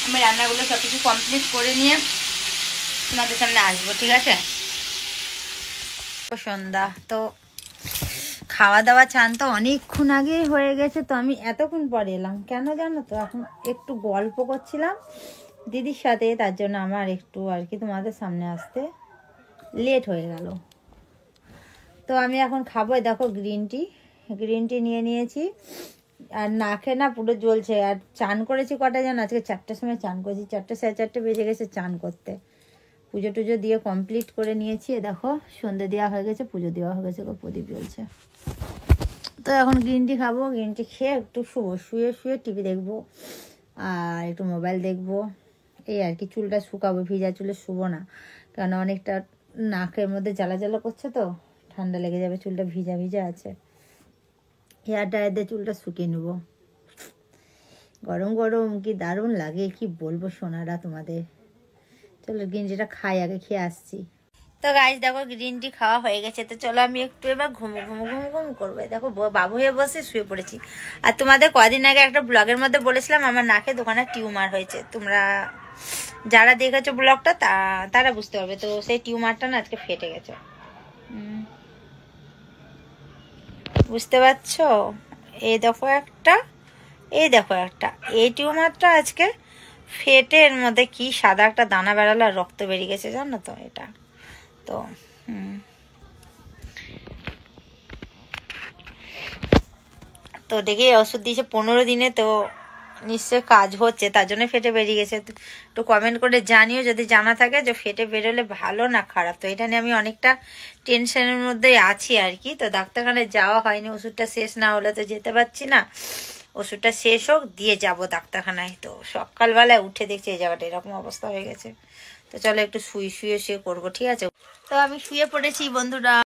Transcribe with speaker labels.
Speaker 1: আমি রান্নাগুলো সব কিছু কমপ্লিট করে নিয়ে তোমাদের সামনে আসবো, ঠিক আছে? সন্ধ্যা তো খাওয়া দাওয়া চান তো অনেকক্ষণ আগে হয়ে গেছে, তো আমি এতক্ষণ পরে এলাম কেন জানো তো, এখন একটু গল্প করছিলাম দিদির সাথে, তার জন্য আমার একটু আর কি তোমাদের সামনে আসতে লেট হয়ে গেল। তো আমি এখন খাবো, দেখো গ্রিন টি নিয়ে নিয়েছি, আর নাকে না পুরো জ্বলছে। আর চান করেছি কটা জানো, আজকে 4টার সময় চান করেছি, 4টে সাড়ে 4টে বেজে গেছে চান করতে। পুজো টুজো দিয়ে কমপ্লিট করে নিয়েছি, দেখো সন্ধে দেওয়া হয়ে গেছে, পুজো দেওয়া হয়ে গেছে, প্রদীপ জ্বলছে। তো এখন গ্রিন টি খাবো, গ্রিন টি খেয়ে একটু শুবো, শুয়ে শুয়ে টিভি দেখবো আর একটু মোবাইল দেখবো, এই আর কি। চুলটা শুকাবো, ভিজা চুলে শুবো না, কারণ অনেকটা নাকের মধ্যে জ্বালা জ্বালা করছে, তো ঠান্ডা লেগে যাবে, চুলটা ভিজা ভিজা আছে। হেয়ার ড্রায়ার দিয়ে চুলটা শুকিয়ে নেবো। গরম গরম কি দারুণ লাগে, কি বলবো সোনারা তোমাদের। চলো গ্রিন টিটা খাই, আগে খেয়ে আসছি। তো গাইস দেখো গ্রিন টি খাওয়া হয়ে গেছে, তো চলো আমি একটু এবার ঘুমু করবো। দেখো বাবু হয়ে বসে শুয়ে পড়েছি। আর তোমাদের কদিন আগে একটা ব্লগের মধ্যে বলেছিলাম আমার নাকে দোকানে টিউমার হয়েছে, তোমরা যারা দেখেছো ব্লগটা তারা বুঝতে পারবে। তো সেই টিউমারটা না আজকে ফেটে গেছে, বুঝতে পারছো? এই দেখো একটা, এই দেখো একটা, এই টিউমারটা আজকে ফেটে এর মধ্যে কি সাদা একটা দানা বেরালো আর রক্ত বেরিয়ে গেছে, জানো তো এটা। তো তো দেখে ওষুধ দিয়েছে 15 দিনে, তো নিশ্চয় কাজ হচ্ছে, তার জন্য ফেটে বেরিয়ে গেছে। একটু কমেন্ট করে জানিও যদি জানা থাকে যে ফেটে বেরোলে ভালো না খারাপ। তো এটা নিয়ে আমি অনেকটা টেনশনের মধ্যেই আছি আর কি। তো ডাক্তারখানায় যাওয়া হয়নি, ওষুধটা শেষ না হলে তো যেতে পারছি না, ওষুধটা শেষ হোক দিয়ে যাব ডাক্তারখানায়। তো সকালবেলায় উঠে দেখছি এই জায়গাটা এরকম অবস্থা হয়ে গেছে। তো চলো একটু শুয়ে করবো, ঠিক আছে? তো আমি শুয়ে পড়েছি বন্ধুরা।